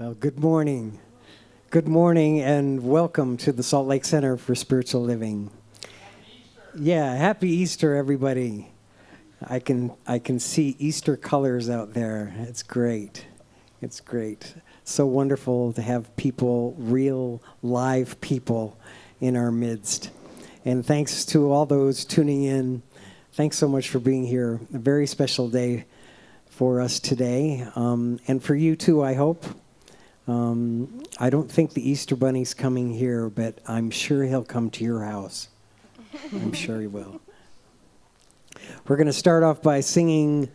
Well, good morning. Good morning and welcome to the Salt Lake Center for Spiritual Living. Yeah, happy Easter, everybody. I can see Easter colors out there. It's great. It's great. So wonderful to have people, real live people in our midst. And thanks to all those tuning in. Thanks so much for being here. A very special day for us today. And for you too, I hope. I don't think the Easter Bunny's coming here, but I'm sure he'll come to your house. I'm sure he will. We're going to start off by singing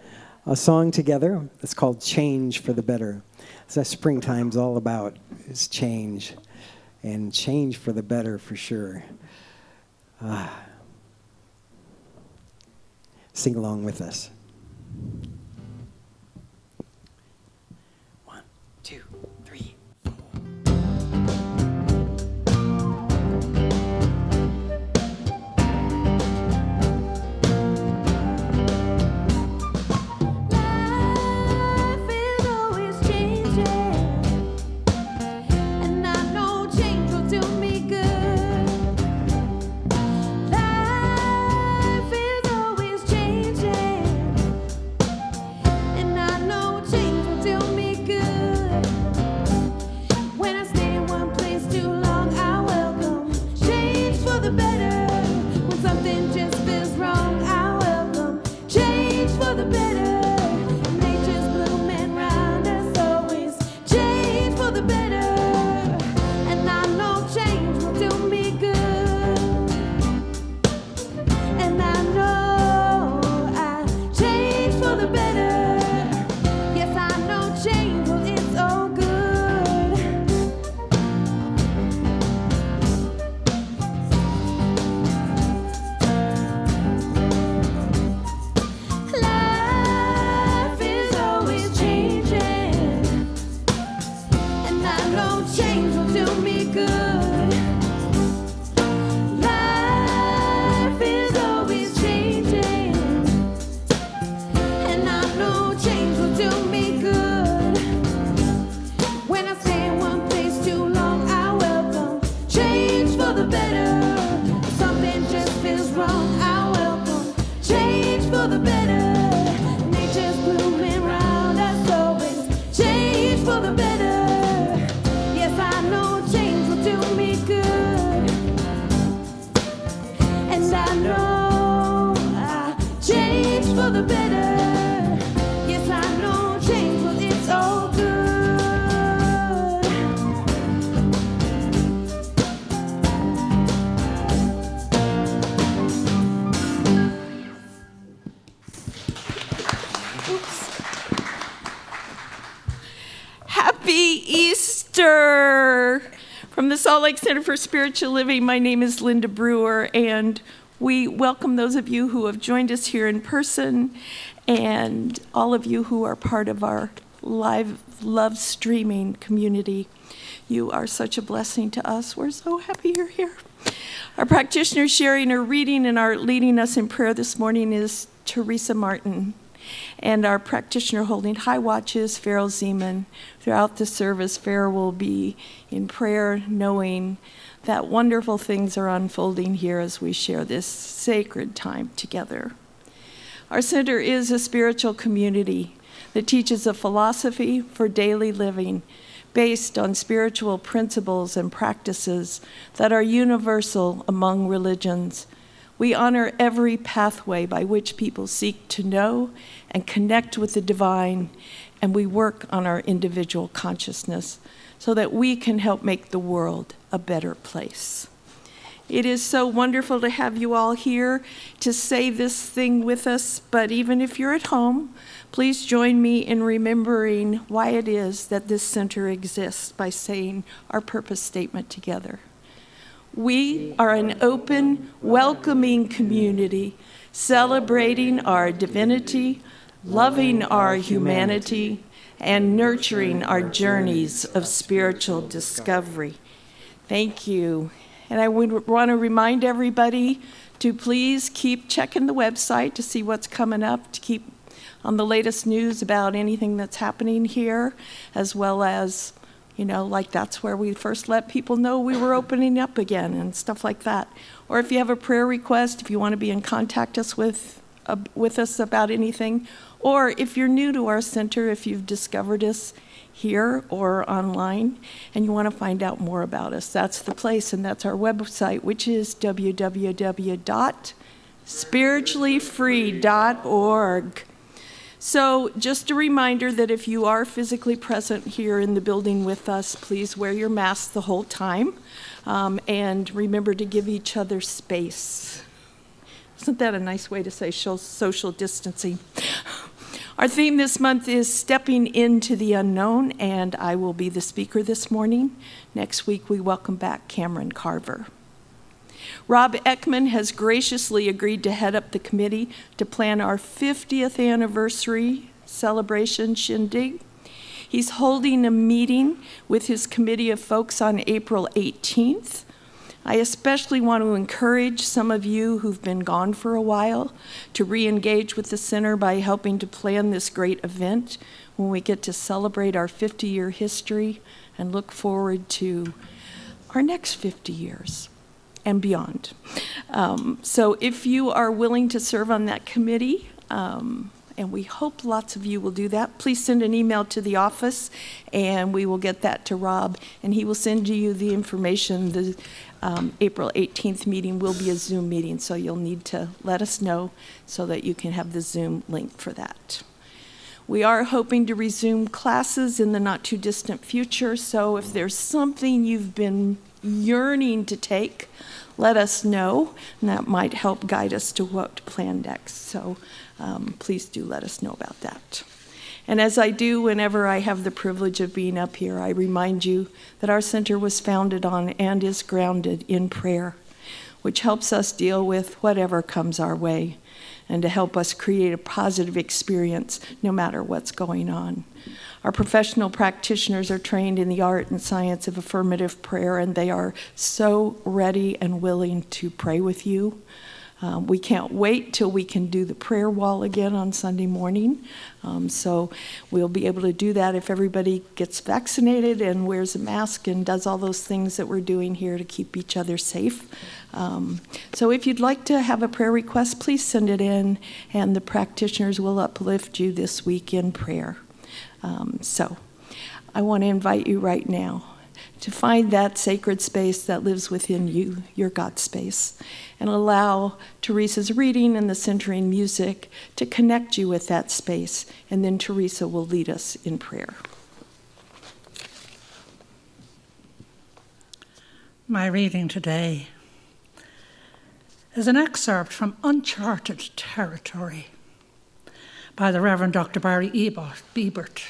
a song together. It's called Change for the Better. So springtime's all about is change, and change for the better for sure. Sing along with us. 1, 2, 3. From the Salt Lake Center for Spiritual Living, my name is Linda Brewer, and we welcome those of you who have joined us here in person and all of you who are part of our live love streaming community. You are such a blessing to us. We're so happy you're here. Our practitioner sharing her reading and our leading us in prayer this morning is Teresa Martin. And our practitioner holding high watch is Farrell Zeman. Throughout the service, Farrell will be in prayer, knowing that wonderful things are unfolding here as we share this sacred time together. Our center is a spiritual community that teaches a philosophy for daily living based on spiritual principles and practices that are universal among religions. We honor every pathway by which people seek to know and connect with the divine, and we work on our individual consciousness so that we can help make the world a better place. It is so wonderful to have you all here to say this thing with us, but even if you're at home, please join me in remembering why it is that this center exists by saying our purpose statement together. We are an open, welcoming community, celebrating our divinity, loving our humanity, and nurturing our journeys of spiritual discovery. Thank you. And I would want to remind everybody to please keep checking the website to see what's coming up, to keep on the latest news about anything that's happening here, as well as Like that's where we first let people know we were opening up again and stuff like that. Or if you have a prayer request, if you want to be in contact with us about anything, or if you're new to our center, if you've discovered us here or online and you want to find out more about us, that's the place, and that's our website, which is www.spirituallyfree.org. So just a reminder that if you are physically present here in the building with us, please wear your mask the whole time, and remember to give each other space. Isn't that a nice way to say social distancing? Our theme this month is Stepping into the Unknown, and I will be the speaker this morning. Next week, we welcome back Cameron Carver. Rob Ekman has graciously agreed to head up the committee to plan our 50th anniversary celebration shindig. He's holding a meeting with his committee of folks on April 18th. I especially want to encourage some of you who've been gone for a while to re-engage with the center by helping to plan this great event when we get to celebrate our 50-year history and look forward to our next 50 years and beyond. So if you are willing to serve on that committee, and we hope lots of you will do that, please send an email to the office and we will get that to Rob and he will send you the information. The April 18th meeting will be a Zoom meeting, so you'll need to let us know so that you can have the Zoom link for that. We are hoping to resume classes in the not too distant future, so if there's something you've been yearning to take, let us know, and that might help guide us to what to plan next. So please do let us know about that. And as I do whenever I have the privilege of being up here, I remind you that our center was founded on and is grounded in prayer, which helps us deal with whatever comes our way and to help us create a positive experience no matter what's going on. Our professional practitioners are trained in the art and science of affirmative prayer, and they are so ready and willing to pray with you. We can't wait till we can do the prayer wall again on Sunday morning. So we'll be able to do that if everybody gets vaccinated and wears a mask and does all those things that we're doing here to keep each other safe. So if you'd like to have a prayer request, please send it in, and the practitioners will uplift you this week in prayer. So I want to invite you right now to find that sacred space that lives within you, your God space, and allow Teresa's reading and the centering music to connect you with that space, and then Teresa will lead us in prayer. My reading today is an excerpt from Uncharted Territory by the Reverend Dr. Barry Ebert,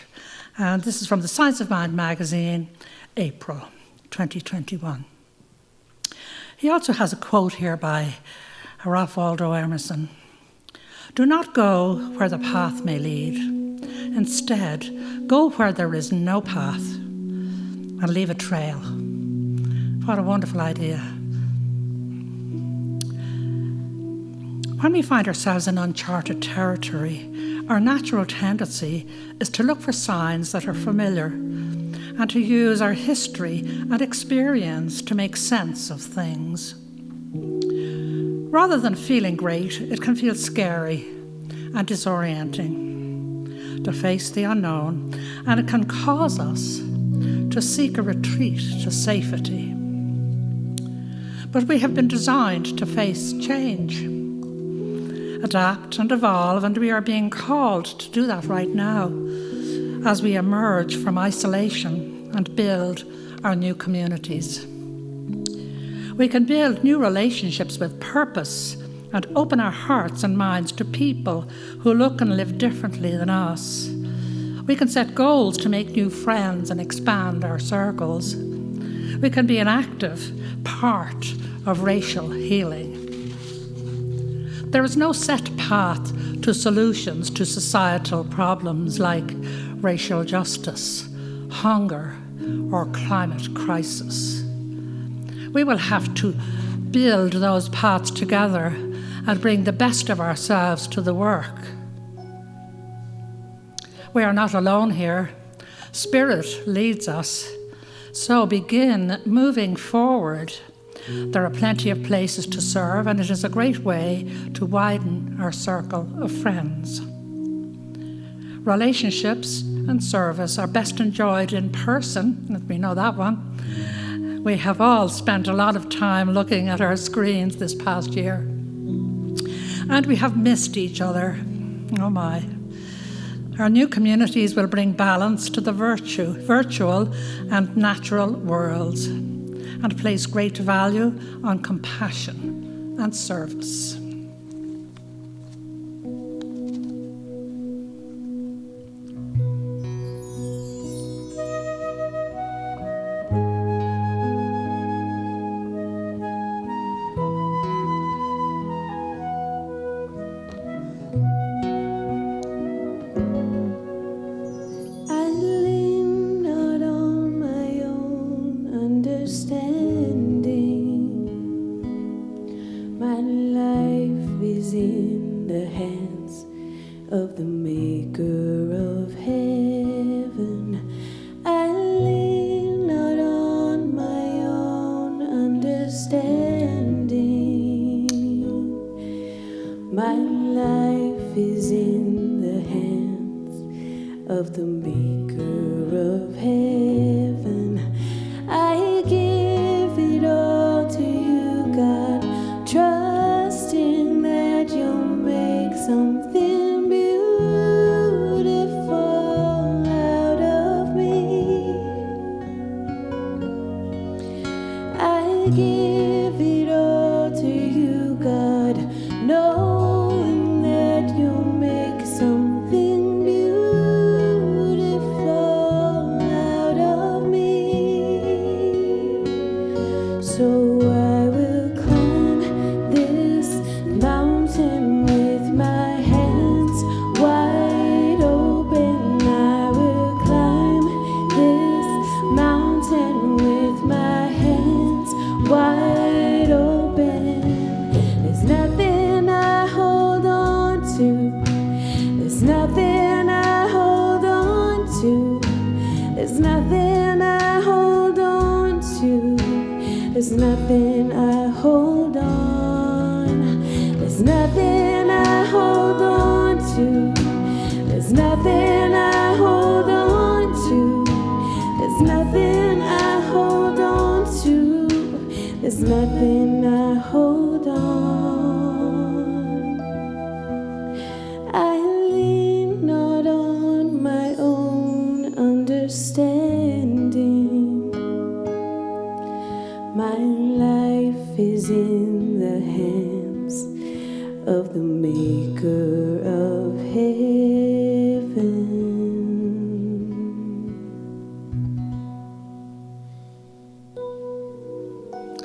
and this is from the Science of Mind magazine, April 2021. He also has a quote here by Ralph Waldo Emerson. Do not go where the path may lead. Instead, go where there is no path and leave a trail. What a wonderful idea. When we find ourselves in uncharted territory, our natural tendency is to look for signs that are familiar and to use our history and experience to make sense of things. Rather than feeling great, it can feel scary and disorienting to face the unknown, and it can cause us to seek a retreat to safety. But we have been designed to face change, adapt and evolve, and we are being called to do that right now as we emerge from isolation and build our new communities. We can build new relationships with purpose and open our hearts and minds to people who look and live differently than us. We can set goals to make new friends and expand our circles. We can be an active part of racial healing. There is no set path to solutions to societal problems like racial justice, hunger, or climate crisis. We will have to build those paths together and bring the best of ourselves to the work. We are not alone here. Spirit leads us, So begin moving forward. There are plenty of places to serve, and it is a great way to widen our circle of friends. Relationships and service are best enjoyed in person, we know that one. We have all spent a lot of time looking at our screens this past year, and we have missed each other. Oh my. Our new communities will bring balance to the virtual and natural worlds, and place great value on compassion and service.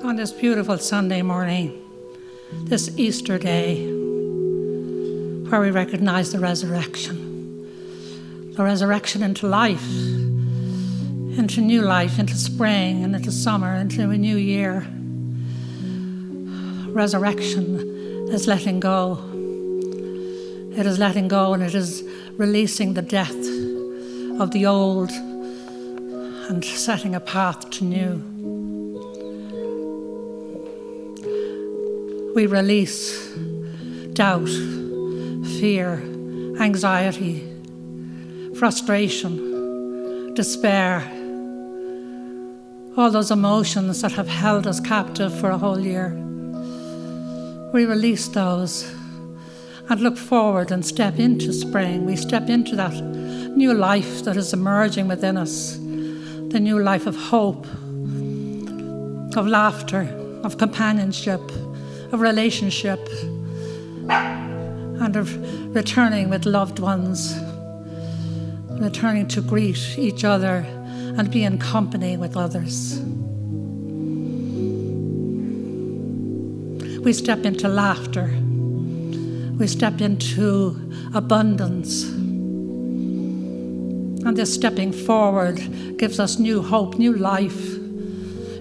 On this beautiful Sunday morning, this Easter day, where we recognize the resurrection into life, into new life, into spring, and into summer, into a new year. Resurrection is letting go. It is letting go, and it is releasing the death of the old and setting a path to new. We release doubt, fear, anxiety, frustration, despair, all those emotions that have held us captive for a whole year. We release those and look forward and step into spring. We step into that new life that is emerging within us, the new life of hope, of laughter, of companionship, of relationship, and of returning with loved ones, returning to greet each other and be in company with others. We step into laughter. We step into abundance. And this stepping forward gives us new hope, new life.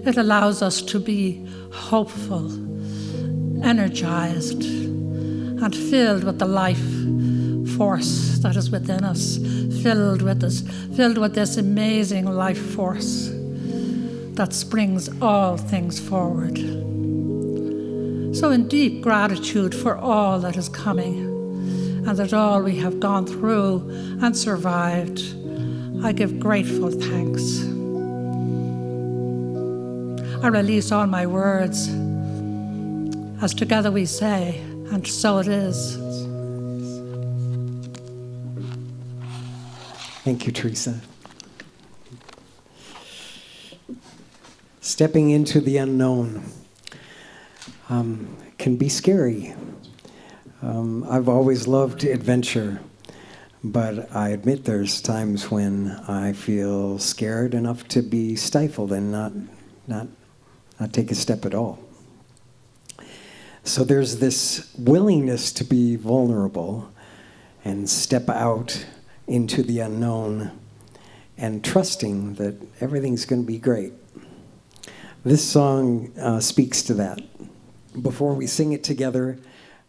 It allows us to be hopeful, energized, and filled with the life force that is within us, filled with this amazing life force. that springs all things forward. So in deep gratitude for all that is coming, and that all we have gone through and survived, I give grateful thanks. I release all my words, as together we say, and so it is. Thank you, Teresa. Stepping into the unknown can be scary. I've always loved adventure, but I admit there's times when I feel scared enough to be stifled and not take a step at all. So there's this willingness to be vulnerable and step out into the unknown and trusting that everything's going to be great. This song speaks to that. Before we sing it together,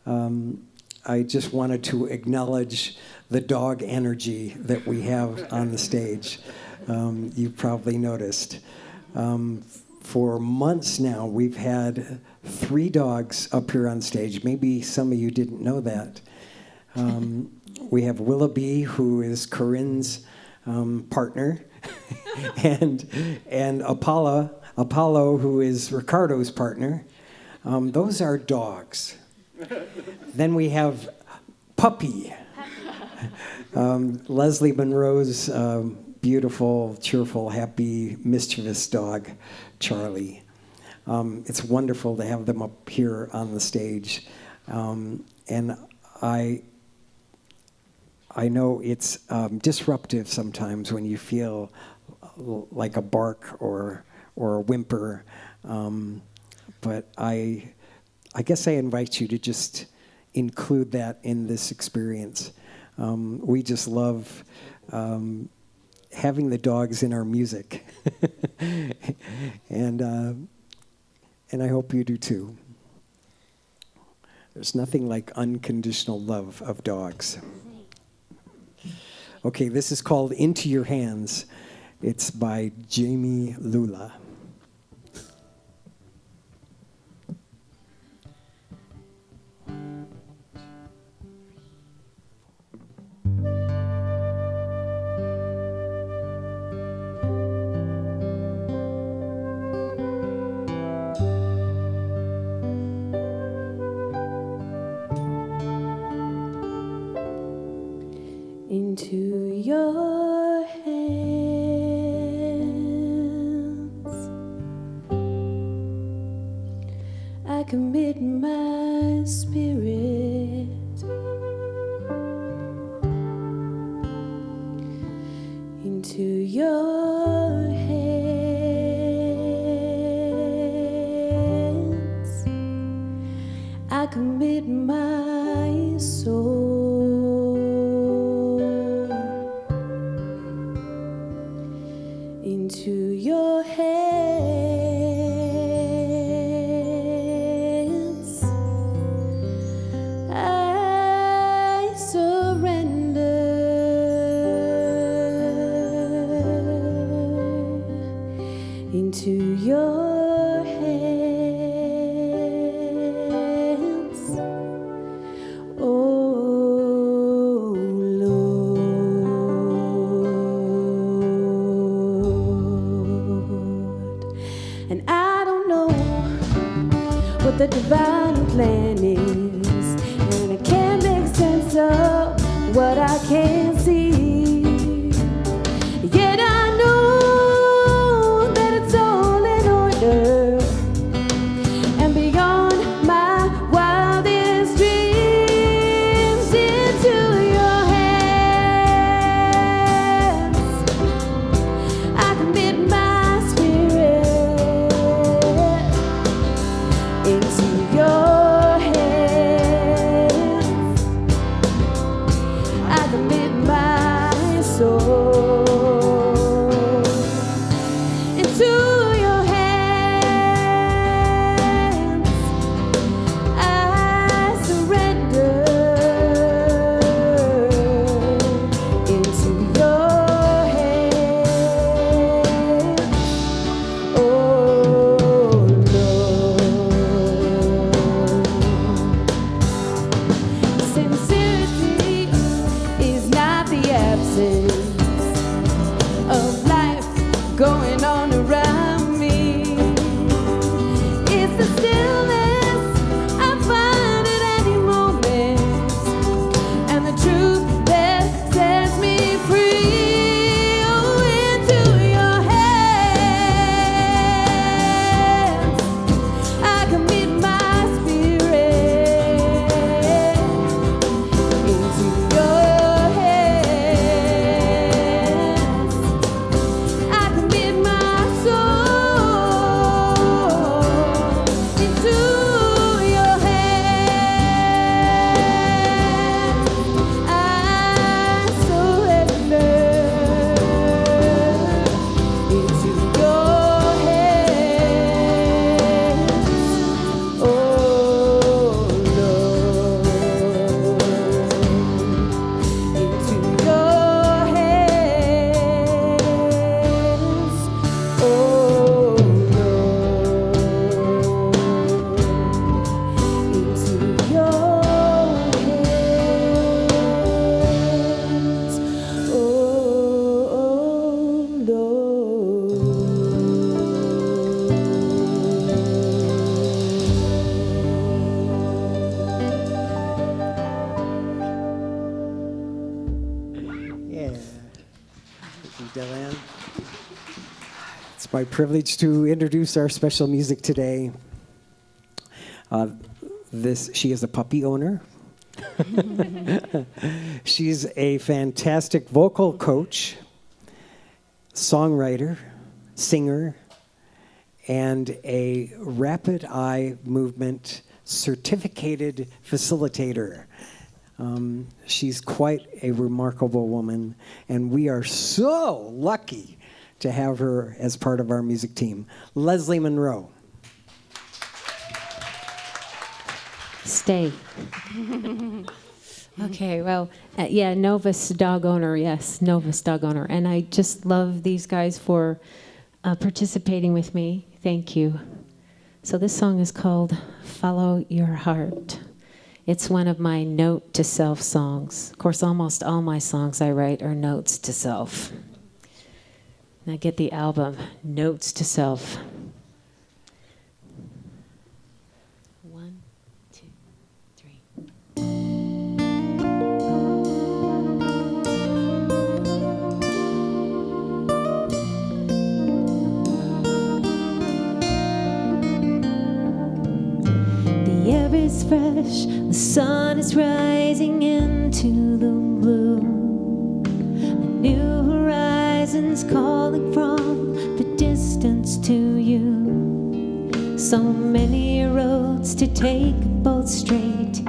I just wanted to acknowledge the dog energy that we have on the stage. You've probably noticed. For months now, we've had 3 dogs up here on stage. Maybe some of you didn't know that. We have Willoughby, who is Corinne's partner, and Apollo, who is Ricardo's partner. Those are dogs. Then we have Puppy, Leslie Monroe's beautiful, cheerful, happy, mischievous dog, Charlie. It's wonderful to have them up here on the stage. And I know it's disruptive sometimes when you feel like a bark or a whimper. But I guess I invite you to just include that in this experience. We just love having the dogs in our music. And I hope you do too. There's nothing like unconditional love of dogs. Okay, this is called Into Your Hands. It's by Jamie Lula. Into your hands I commit my spirit. Into your hands I commit my soul. Into your hands I surrender. Into your hands, oh Lord. And I don't know what the divine plan is, and I can't make sense of what I can't see. Yet I know that it's all in order, and beyond my wildest dreams. Into your hands I commit my spirit. Into your hands I commit my going on around me. It's the stillness I find at any moment, and the truth that sets me free. Oh, into your hands I commit my spirit. Into your hands I commit my soul. Into your hands I surrender. Into your hands, oh Lord. Into your hands, oh Lord. Into your hands, oh Yeah. Thank you, Delanne. It's my privilege to introduce our special music today. She is a puppy owner. She's a fantastic vocal coach, songwriter, singer, and a rapid eye movement certificated facilitator. She's quite a remarkable woman, and we are so lucky to have her as part of our music team. Leslie Monroe. Stay. Okay, well, yeah, Novus dog owner, yes, Novus dog owner. And I just love these guys for participating with me. Thank you. So this song is called Follow Your Heart. It's one of my note to self songs. Of course, almost all my songs I write are notes to self. Now get the album, Notes to Self. 1, 2, 3. The air is fresh, the sun is rising into the blue. A new horizon's calling from the distance to you. So many roads to take, both straight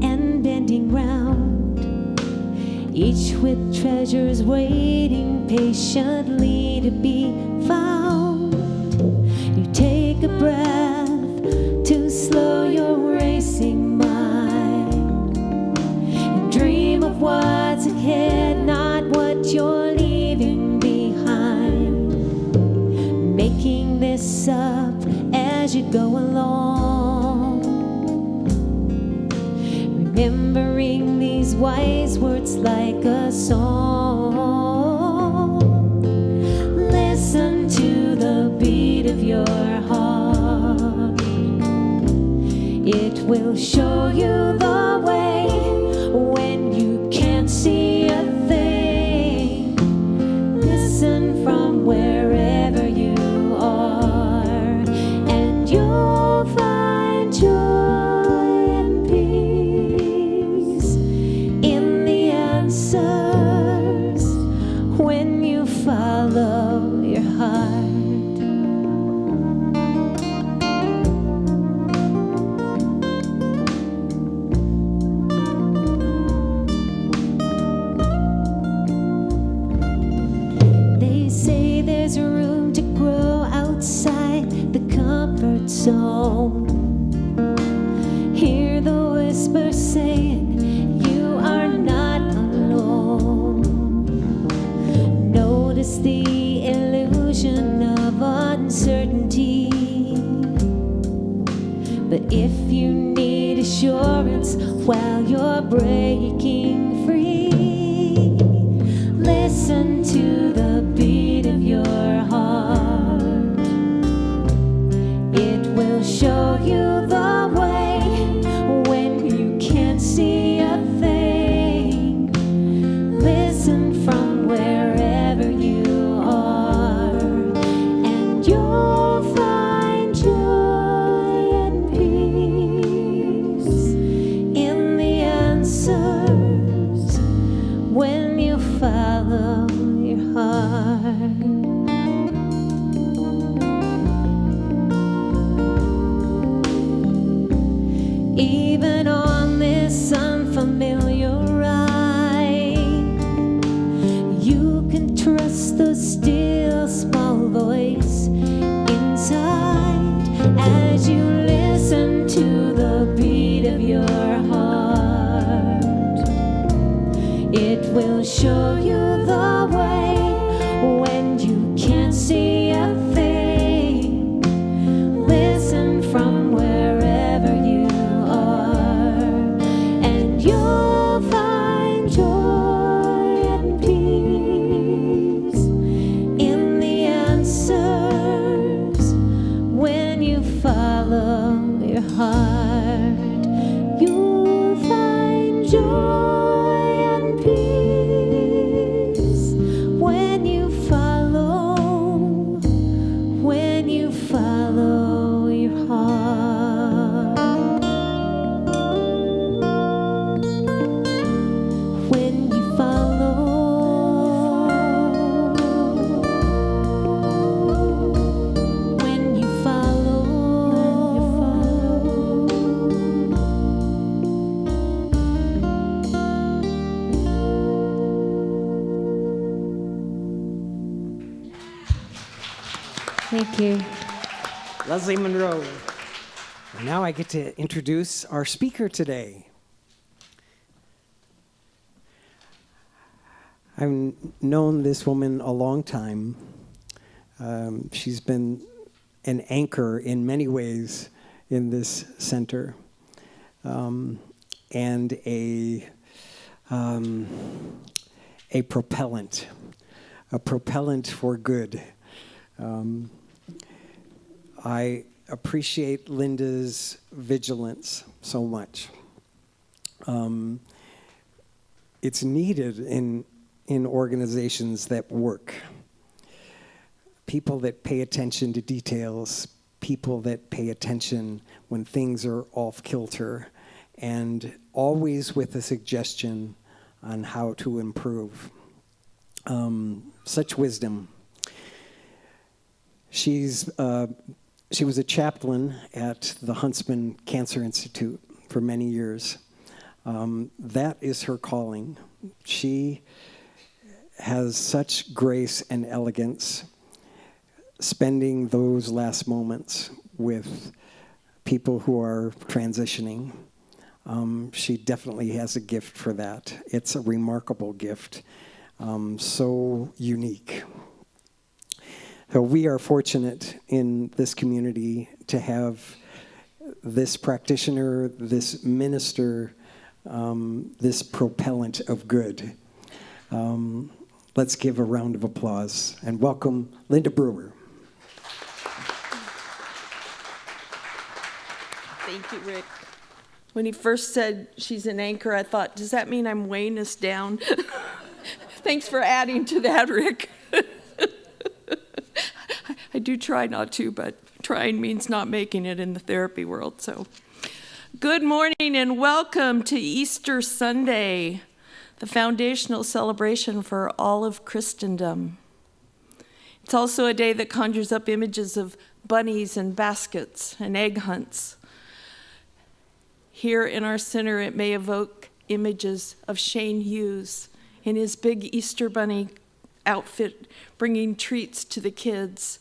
and bending round, each with treasures waiting patiently to be found. You take a breath to slow your racing mind and dream of what's ahead, not what you're leaving behind. Making this up as you go along, remembering these wise words like a song. Listen to the beat of your heart. It will show you the way when you can't see a thing. Listen from wherever you are, and you'll find joy and peace in the answers when you follow your heart. They say there's room to grow outside the comfort zone. Hear the whisper saying you are not alone. Notice the illusion of uncertainty. But if you need assurance while you're breaking free, listen to the beat of your heart. It will show you the way when you can't see a thing. Listen from wherever you are, and you'll find joy and peace in the answers when you follow your heart. Even on this unfamiliar ride, you can trust the still small voice inside as you listen to the beat of your heart. It will show you the way when you can't see a thing. Listen from wherever you are, and you'll find joy and peace in the answers when you follow your heart. You'll find joy and peace when you follow your heart. When you follow Thank you. Leslie Monroe. And now I get to introduce our speaker today. I've known this woman a long time. She's been an anchor in many ways in this center, and a propellant for good. I appreciate Linda's vigilance so much. It's needed in organizations that work. People that pay attention to details, people that pay attention when things are off kilter, and always with a suggestion on how to improve. Such wisdom. She was a chaplain at the Huntsman Cancer Institute for many years. That is her calling. She has such grace and elegance, spending those last moments with people who are transitioning. She definitely has a gift for that. It's a remarkable gift, so unique. So we are fortunate in this community to have this practitioner, this minister, this propellant of good. Let's give a round of applause and welcome Linda Brewer. Thank you, Rick. When he first said she's an anchor, I thought, does that mean I'm weighing us down? Thanks for adding to that, Rick. I do try not to, but trying means not making it in the therapy world. So, good morning and welcome to Easter Sunday, the foundational celebration for all of Christendom. It's also a day that conjures up images of bunnies and baskets and egg hunts. Here in our center, it may evoke images of Shane Hughes in his big Easter bunny outfit, bringing treats to the kids.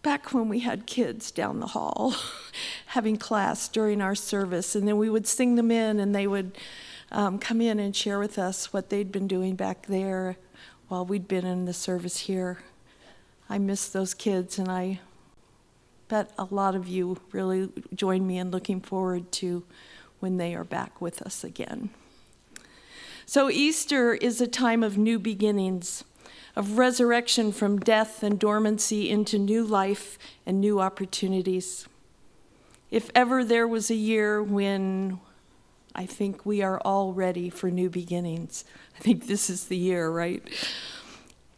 Back when we had kids down the hall having class during our service, and then we would sing them in, and they would come in and share with us what they'd been doing back there while we'd been in the service here. I miss those kids, and I bet a lot of you really join me in looking forward to when they are back with us again. So Easter is a time of new beginnings, of resurrection from death and dormancy into new life and new opportunities. If ever there was a year when I think we are all ready for new beginnings, I think this is the year, right?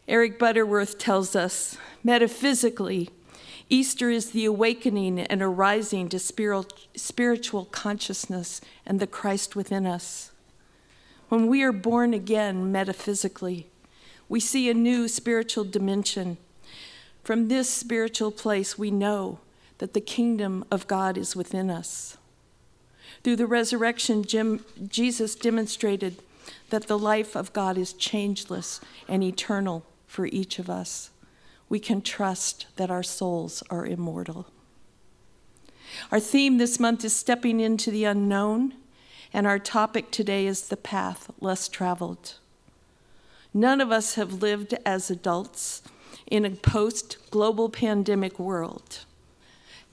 Eric Butterworth tells us, metaphysically, Easter is the awakening and arising to spiritual consciousness and the Christ within us. When we are born again metaphysically, we see a new spiritual dimension. From this spiritual place, we know that the kingdom of God is within us. Through the resurrection, Jesus demonstrated that the life of God is changeless and eternal for each of us. We can trust that our souls are immortal. Our theme this month is stepping into the unknown, and our topic today is the path less traveled. None of us have lived as adults in a post-global pandemic world.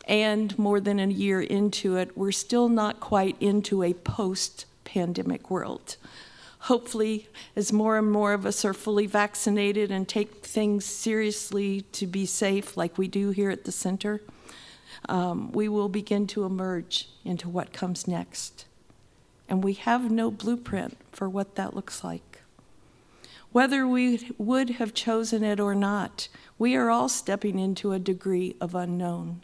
And more than a year into it, we're still not quite into a post-pandemic world. Hopefully, as more and more of us are fully vaccinated and take things seriously to be safe, like we do here at the center, we will begin to emerge into what comes next. And we have no blueprint for what that looks like. Whether we would have chosen it or not, we are all stepping into a degree of unknown.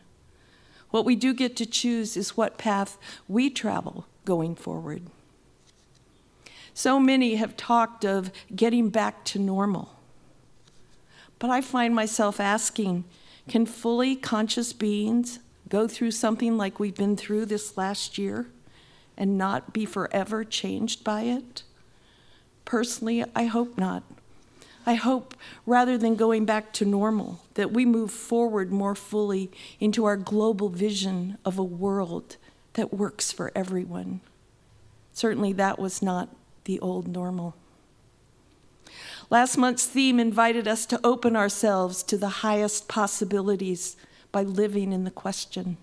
What we do get to choose is what path we travel going forward. So many have talked of getting back to normal. But I find myself asking, can fully conscious beings go through something like we've been through this last year and not be forever changed by it? Personally, I hope not. I hope, rather than going back to normal, that we move forward more fully into our global vision of a world that works for everyone. Certainly that was not the old normal. Last month's theme invited us to open ourselves to the highest possibilities by living in the question.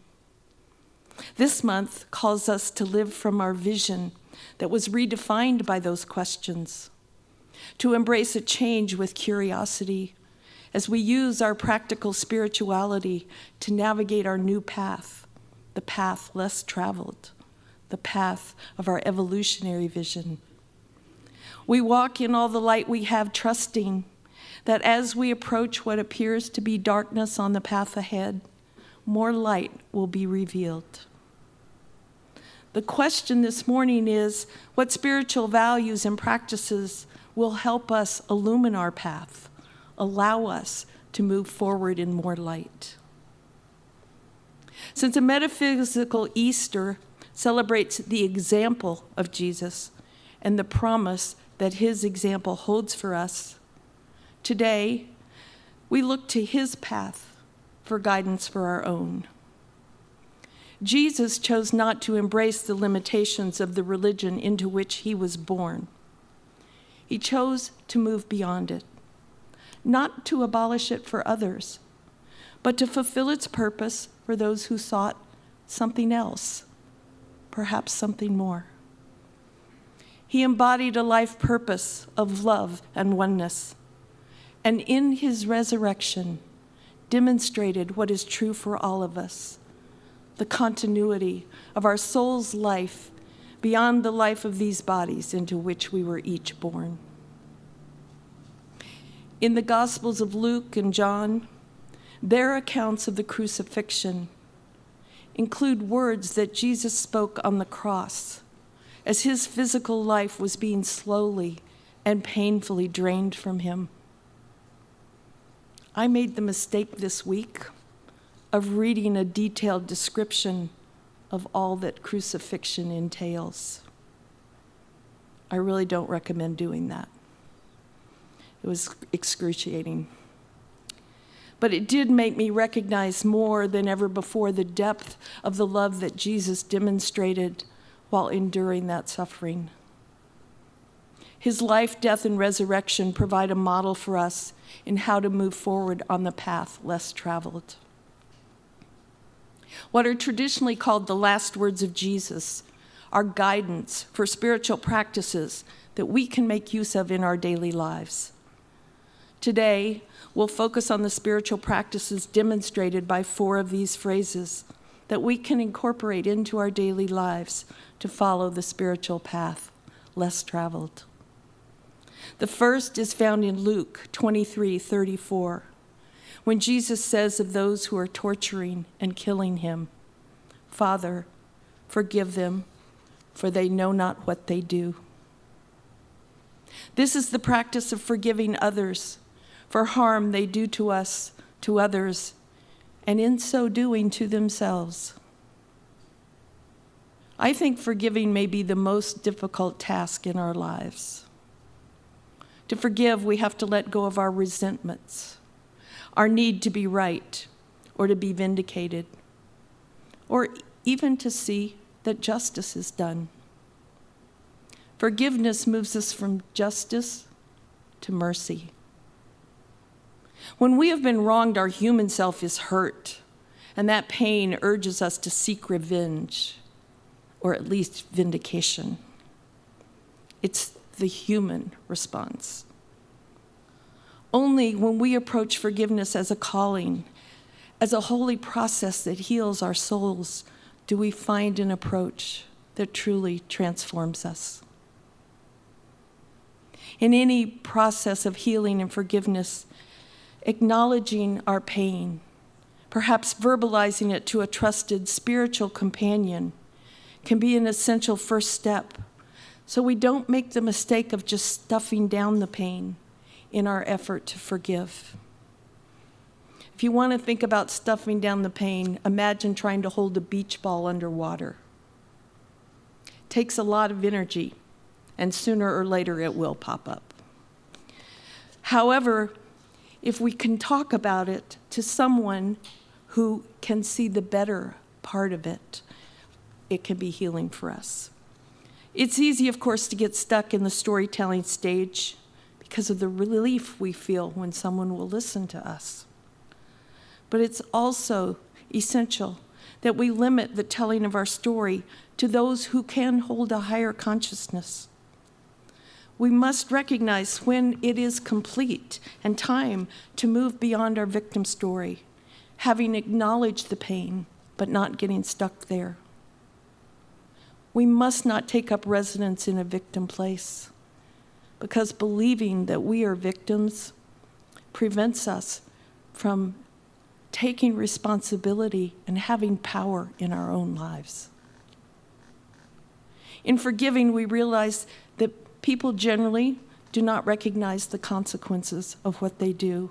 This month calls us to live from our vision that was redefined by those questions, to embrace a change with curiosity as we use our practical spirituality to navigate our new path, the path less traveled, the path of our evolutionary vision. We walk in all the light we have, trusting that as we approach what appears to be darkness on the path ahead, more light will be revealed. The question this morning is, what spiritual values and practices will help us illumine our path, allow us to move forward in more light? Since a metaphysical Easter celebrates the example of Jesus and the promise that his example holds for us, today we look to his path for guidance for our own. Jesus chose not to embrace the limitations of the religion into which he was born. He chose to move beyond it, not to abolish it for others, but to fulfill its purpose for those who sought something else, perhaps something more. He embodied a life purpose of love and oneness, and in his resurrection demonstrated what is true for all of us, the continuity of our soul's life beyond the life of these bodies into which we were each born. In the Gospels of Luke and John, their accounts of the crucifixion include words that Jesus spoke on the cross as his physical life was being slowly and painfully drained from him. I made the mistake this week of reading a detailed description of all that crucifixion entails. I really don't recommend doing that. It was excruciating. But it did make me recognize more than ever before the depth of the love that Jesus demonstrated while enduring that suffering. His life, death, and resurrection provide a model for us in how to move forward on the path less traveled. What are traditionally called the last words of Jesus are guidance for spiritual practices that we can make use of in our daily lives. Today, we'll focus on the spiritual practices demonstrated by 4 of these phrases that we can incorporate into our daily lives to follow the spiritual path less traveled. The first is found in Luke 23:34, when Jesus says of those who are torturing and killing him, "Father, forgive them, for they know not what they do." This is the practice of forgiving others for harm they do to us, to others, and in so doing to themselves. I think forgiving may be the most difficult task in our lives. To forgive, we have to let go of our resentments, our need to be right or to be vindicated, or even to see that justice is done. Forgiveness moves us from justice to mercy. When we have been wronged, our human self is hurt, and that pain urges us to seek revenge, or at least vindication. It's the human response. Only when we approach forgiveness as a calling, as a holy process that heals our souls, do we find an approach that truly transforms us. In any process of healing and forgiveness, acknowledging our pain, perhaps verbalizing it to a trusted spiritual companion, can be an essential first step, so we don't make the mistake of just stuffing down the pain in our effort to forgive. If you want to think about stuffing down the pain, imagine trying to hold a beach ball underwater. It takes a lot of energy, and sooner or later it will pop up. However, if we can talk about it to someone who can see the better part of it, it can be healing for us. It's easy, of course, to get stuck in the storytelling stage because of the relief we feel when someone will listen to us. But it's also essential that we limit the telling of our story to those who can hold a higher consciousness. We must recognize when it is complete and time to move beyond our victim story, having acknowledged the pain, but not getting stuck there. We must not take up residence in a victim place, because believing that we are victims prevents us from taking responsibility and having power in our own lives. In forgiving, we realize that people generally do not recognize the consequences of what they do.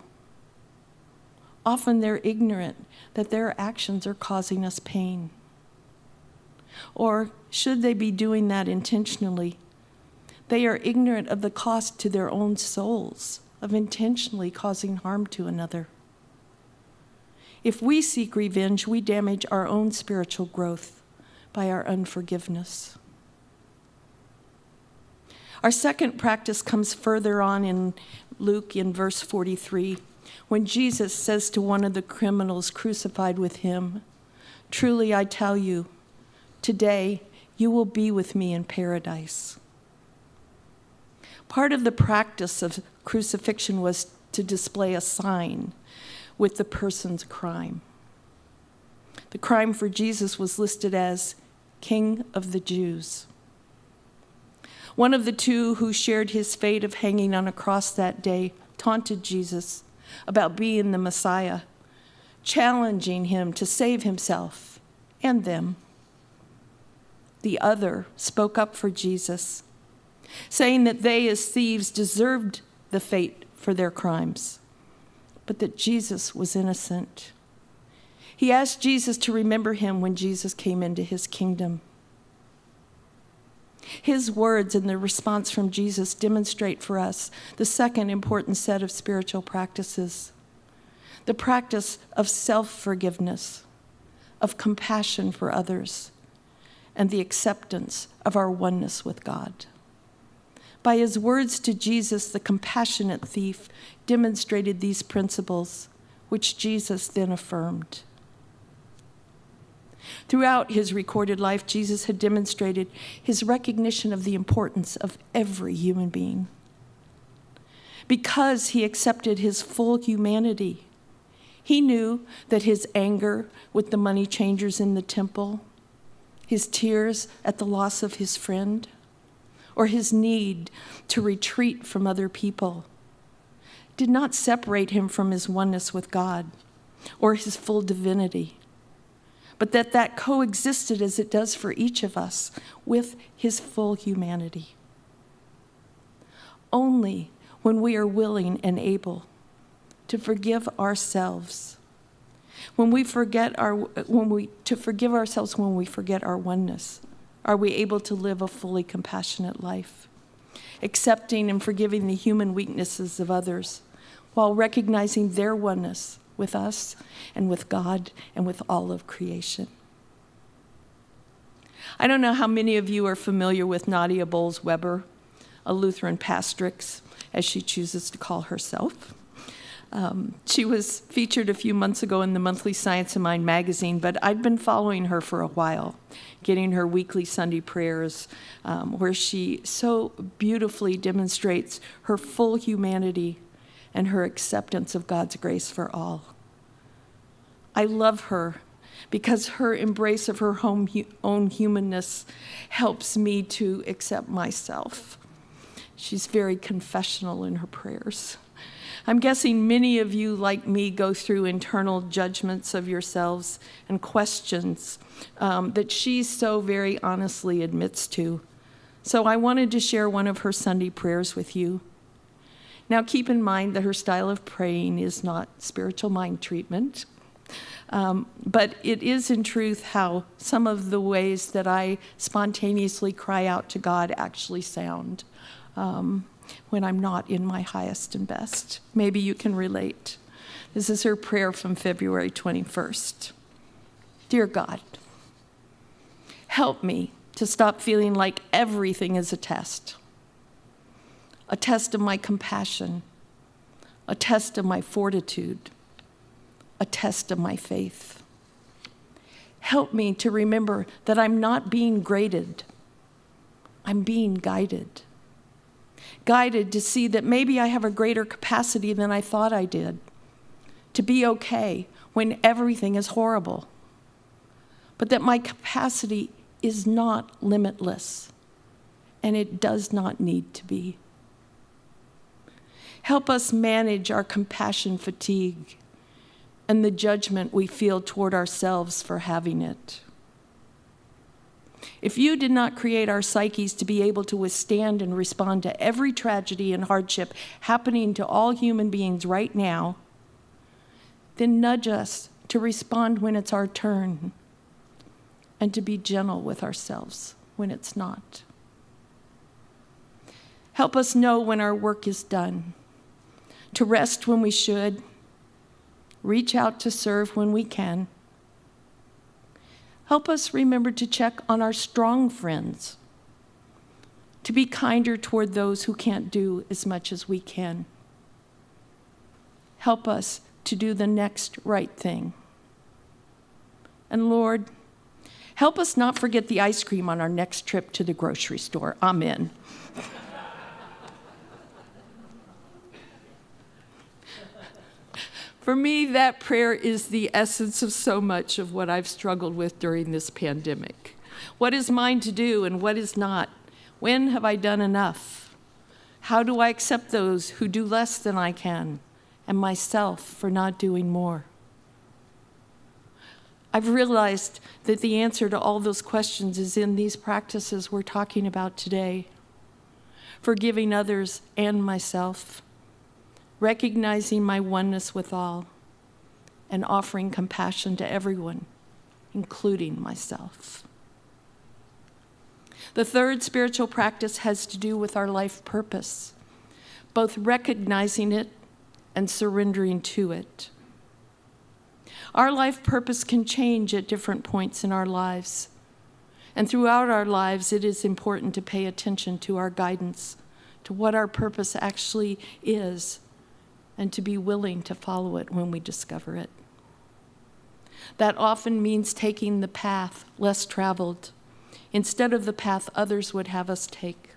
Often they're ignorant that their actions are causing us pain. Or should they be doing that intentionally, they are ignorant of the cost to their own souls of intentionally causing harm to another. If we seek revenge, we damage our own spiritual growth by our unforgiveness. Our second practice comes further on in Luke in verse 43, when Jesus says to one of the criminals crucified with him, "Truly I tell you, today you will be with me in paradise." Part of the practice of crucifixion was to display a sign with the person's crime. The crime for Jesus was listed as King of the Jews. One of the two who shared his fate of hanging on a cross that day taunted Jesus about being the Messiah, challenging him to save himself and them. The other spoke up for Jesus, saying that they as thieves deserved the fate for their crimes, but that Jesus was innocent. He asked Jesus to remember him when Jesus came into his kingdom. His words and the response from Jesus demonstrate for us the second important set of spiritual practices, the practice of self-forgiveness, of compassion for others, and the acceptance of our oneness with God. By his words to Jesus, the compassionate thief demonstrated these principles, which Jesus then affirmed. Throughout his recorded life, Jesus had demonstrated his recognition of the importance of every human being. because he accepted his full humanity. He knew that his anger with the money changers in the temple, his tears at the loss of his friend, or his need to retreat from other people did not separate him from his oneness with God or his full divinity, but that coexisted as it does for each of us with his full humanity. Only when we are willing and able to forgive ourselves, to forgive ourselves when we forget our oneness, are we able to live a fully compassionate life, accepting and forgiving the human weaknesses of others while recognizing their oneness with us and with God and with all of creation. I don't know how many of you are familiar with Nadia Bowles-Weber, a Lutheran pastrix, as she chooses to call herself. She was featured a few months ago in the monthly Science of Mind magazine, but I'd been following her for a while, getting her weekly Sunday prayers, where she so beautifully demonstrates her full humanity and her acceptance of God's grace for all. I love her because her embrace of her own humanness helps me to accept myself. She's very confessional in her prayers. I'm guessing many of you, like me, go through internal judgments of yourselves and questions that she so very honestly admits to. So I wanted to share one of her Sunday prayers with you. Now, keep in mind that her style of praying is not spiritual mind treatment, but it is in truth how some of the ways that I spontaneously cry out to God actually sound when I'm not in my highest and best. Maybe you can relate. This is her prayer from February 21st. Dear God, help me to stop feeling like everything is a test of my compassion, a test of my fortitude, a test of my faith. Help me to remember that I'm not being graded, I'm being guided. Guided to see that maybe I have a greater capacity than I thought I did, to be okay when everything is horrible, but that my capacity is not limitless, and it does not need to be. Help us manage our compassion fatigue and the judgment we feel toward ourselves for having it. If you did not create our psyches to be able to withstand and respond to every tragedy and hardship happening to all human beings right now, then nudge us to respond when it's our turn and to be gentle with ourselves when it's not. Help us know when our work is done, to rest when we should, reach out to serve when we can. Help us remember to check on our strong friends, to be kinder toward those who can't do as much as we can. Help us to do the next right thing. And Lord, help us not forget the ice cream on our next trip to the grocery store. Amen. For me, that prayer is the essence of so much of what I've struggled with during this pandemic. What is mine to do and what is not? When have I done enough? How do I accept those who do less than I can, and myself for not doing more? I've realized that the answer to all those questions is in these practices we're talking about today. Forgiving others and myself, recognizing my oneness with all, and offering compassion to everyone, including myself. The third spiritual practice has to do with our life purpose, both recognizing it and surrendering to it. Our life purpose can change at different points in our lives, and throughout our lives, it is important to pay attention to our guidance, to what our purpose actually is, and to be willing to follow it when we discover it. That often means taking the path less traveled instead of the path others would have us take.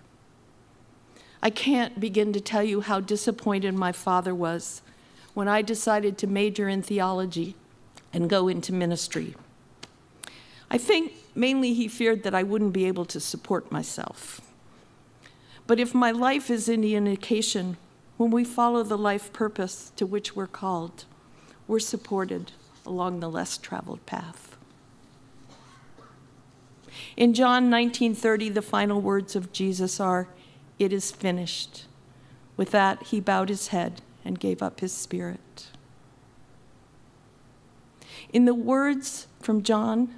I can't begin to tell you how disappointed my father was when I decided to major in theology and go into ministry. I think mainly he feared that I wouldn't be able to support myself. But if my life is any indication, when we follow the life purpose to which we're called, we're supported along the less traveled path. In John 19:30, the final words of Jesus are, "It is finished." With that, he bowed his head and gave up his spirit. In the words from John,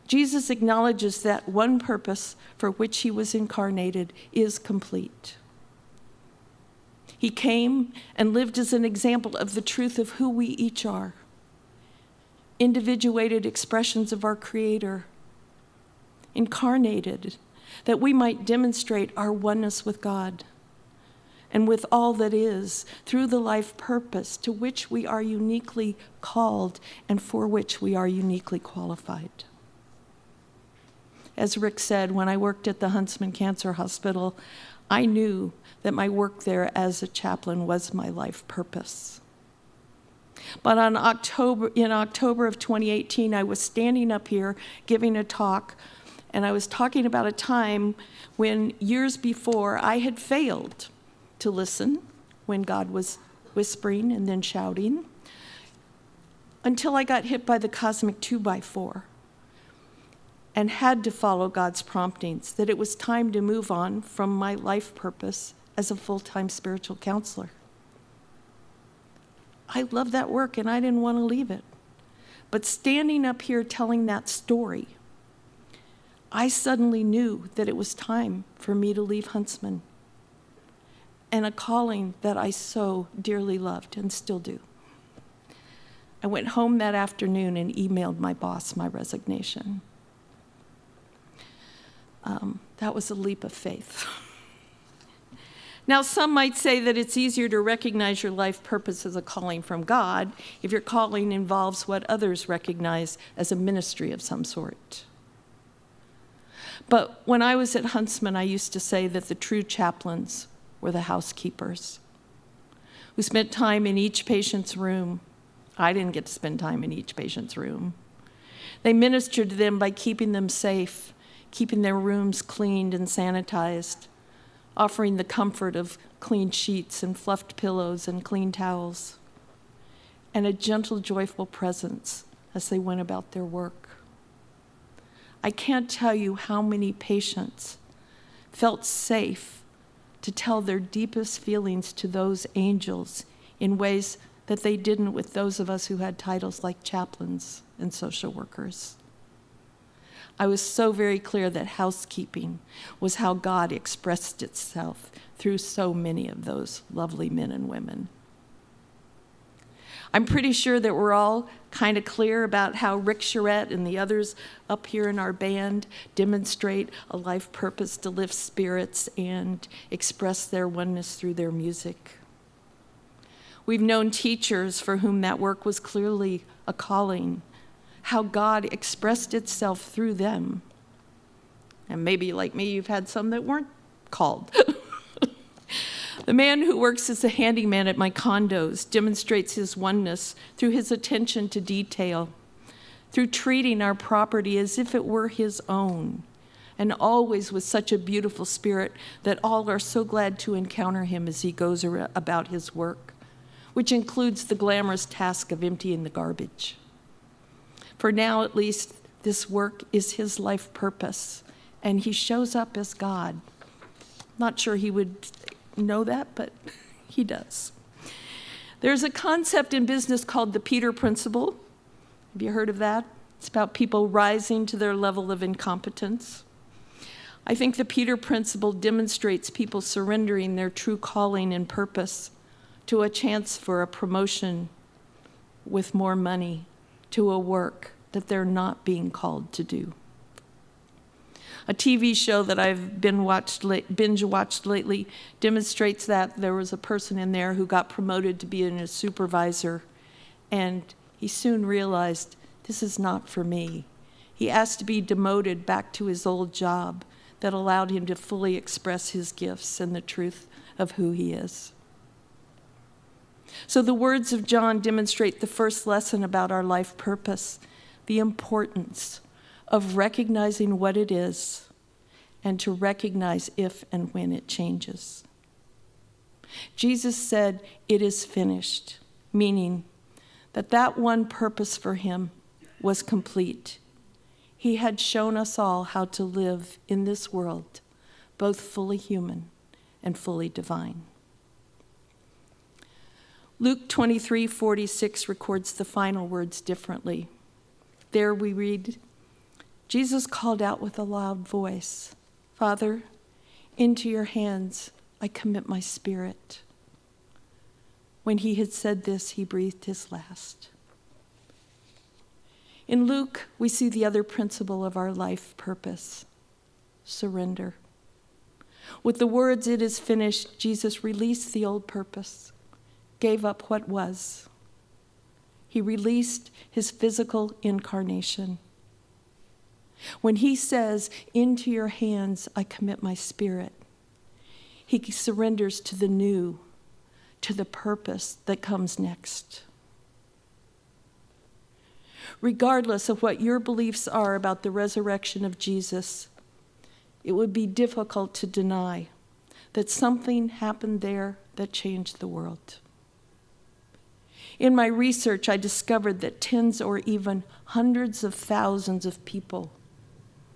Jesus acknowledges that one purpose for which he was incarnated is complete. He came and lived as an example of the truth of who we each are, individuated expressions of our Creator, incarnated, that we might demonstrate our oneness with God and with all that is through the life purpose to which we are uniquely called and for which we are uniquely qualified. As Rick said, when I worked at the Huntsman Cancer Hospital, I knew that my work there as a chaplain was my life purpose. But in October of 2018, I was standing up here giving a talk, and I was talking about a time when years before I had failed to listen when God was whispering and then shouting, until I got hit by the cosmic 2x4 and had to follow God's promptings, that it was time to move on from my life purpose as a full-time spiritual counselor. I love that work and I didn't want to leave it. But standing up here telling that story, I suddenly knew that it was time for me to leave Huntsman and a calling that I so dearly loved and still do. I went home that afternoon and emailed my boss my resignation. That was a leap of faith. Now, some might say that it's easier to recognize your life purpose as a calling from God if your calling involves what others recognize as a ministry of some sort. But when I was at Huntsman, I used to say that the true chaplains were the housekeepers who spent time in each patient's room. I didn't get to spend time in each patient's room. They ministered to them by keeping them safe, keeping their rooms cleaned and sanitized, offering the comfort of clean sheets and fluffed pillows and clean towels, and a gentle, joyful presence as they went about their work. I can't tell you how many patients felt safe to tell their deepest feelings to those angels in ways that they didn't with those of us who had titles like chaplains and social workers. I was so very clear that housekeeping was how God expressed itself through so many of those lovely men and women. I'm pretty sure that we're all kind of clear about how Rick Charette and the others up here in our band demonstrate a life purpose to lift spirits and express their oneness through their music. We've known teachers for whom that work was clearly a calling, how God expressed itself through them. And maybe like me, you've had some that weren't called. The man who works as a handyman at my condos demonstrates his oneness through his attention to detail, through treating our property as if it were his own, and always with such a beautiful spirit that all are so glad to encounter him as he goes about his work, which includes the glamorous task of emptying the garbage. For now, at least, this work is his life purpose, and he shows up as God. Not sure he would know that, but he does. There's a concept in business called the Peter Principle. Have you heard of that? It's about people rising to their level of incompetence. I think the Peter Principle demonstrates people surrendering their true calling and purpose to a chance for a promotion with more money, to a work that they're not being called to do. A TV show that I've binge-watched lately demonstrates that. There was a person in there who got promoted to be a supervisor, and he soon realized, this is not for me. He asked to be demoted back to his old job that allowed him to fully express his gifts and the truth of who he is. So the words of John demonstrate the first lesson about our life purpose, the importance of recognizing what it is and to recognize if and when it changes. Jesus said, "It is finished," meaning that one purpose for him was complete. He had shown us all how to live in this world, both fully human and fully divine. Luke 23:46 records the final words differently. There we read, Jesus called out with a loud voice, "Father, into your hands I commit my spirit." When he had said this, he breathed his last. In Luke, we see the other principle of our life purpose, surrender. With the words, "It is finished," Jesus released the old purpose, gave up what was. He released his physical incarnation. When he says, "Into your hands I commit my spirit," he surrenders to the new, to the purpose that comes next. Regardless of what your beliefs are about the resurrection of Jesus, it would be difficult to deny that something happened there that changed the world. In my research, I discovered that tens or even hundreds of thousands of people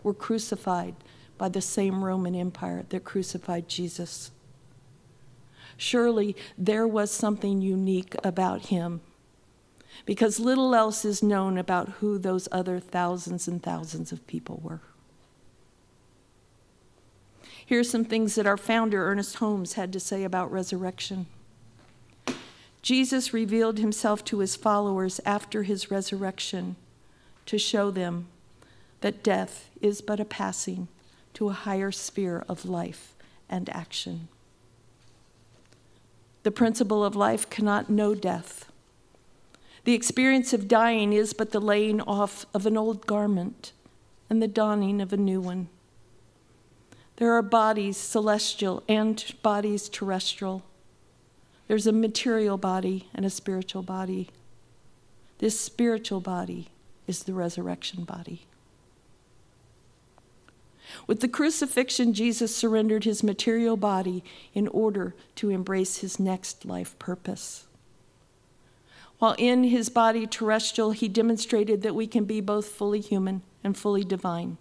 were crucified by the same Roman Empire that crucified Jesus. Surely there was something unique about him, because little else is known about who those other thousands and thousands of people were. Here are some things that our founder, Ernest Holmes, had to say about resurrection. Jesus revealed himself to his followers after his resurrection to show them that death is but a passing to a higher sphere of life and action. The principle of life cannot know death. The experience of dying is but the laying off of an old garment and the donning of a new one. There are bodies celestial and bodies terrestrial. There's a material body and a spiritual body. This spiritual body is the resurrection body. With the crucifixion, Jesus surrendered his material body in order to embrace his next life purpose. While in his body terrestrial, he demonstrated that we can be both fully human and fully divine.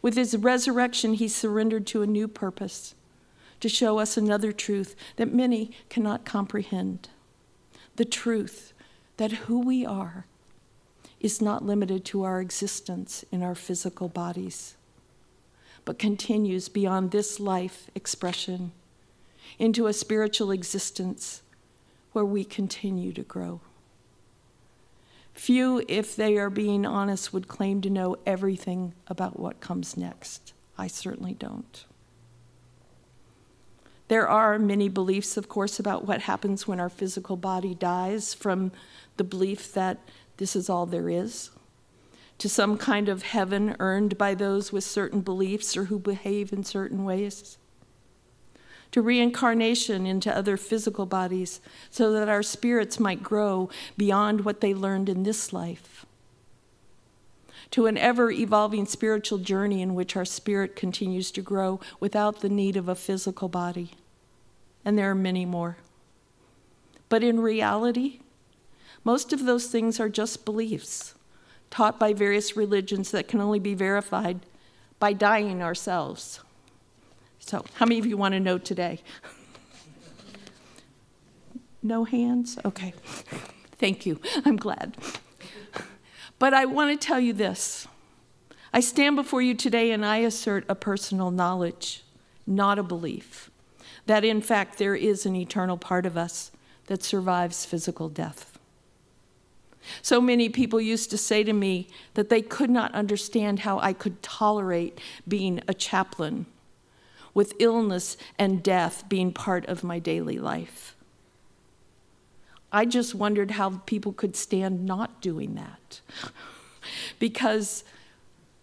With his resurrection, he surrendered to a new purpose, to show us another truth that many cannot comprehend. The truth that who we are is not limited to our existence in our physical bodies, but continues beyond this life expression into a spiritual existence where we continue to grow. Few, if they are being honest, would claim to know everything about what comes next. I certainly don't. There are many beliefs, of course, about what happens when our physical body dies, from the belief that this is all there is, to some kind of heaven earned by those with certain beliefs or who behave in certain ways, to reincarnation into other physical bodies so that our spirits might grow beyond what they learned in this life, to an ever-evolving spiritual journey in which our spirit continues to grow without the need of a physical body. And there are many more. But in reality, most of those things are just beliefs taught by various religions that can only be verified by dying ourselves. So, how many of you want to know today? No hands? Okay. Thank you. I'm glad. But I want to tell you this. I stand before you today and I assert a personal knowledge, not a belief, that in fact there is an eternal part of us that survives physical death. So many people used to say to me that they could not understand how I could tolerate being a chaplain, with illness and death being part of my daily life. I just wondered how people could stand not doing that, because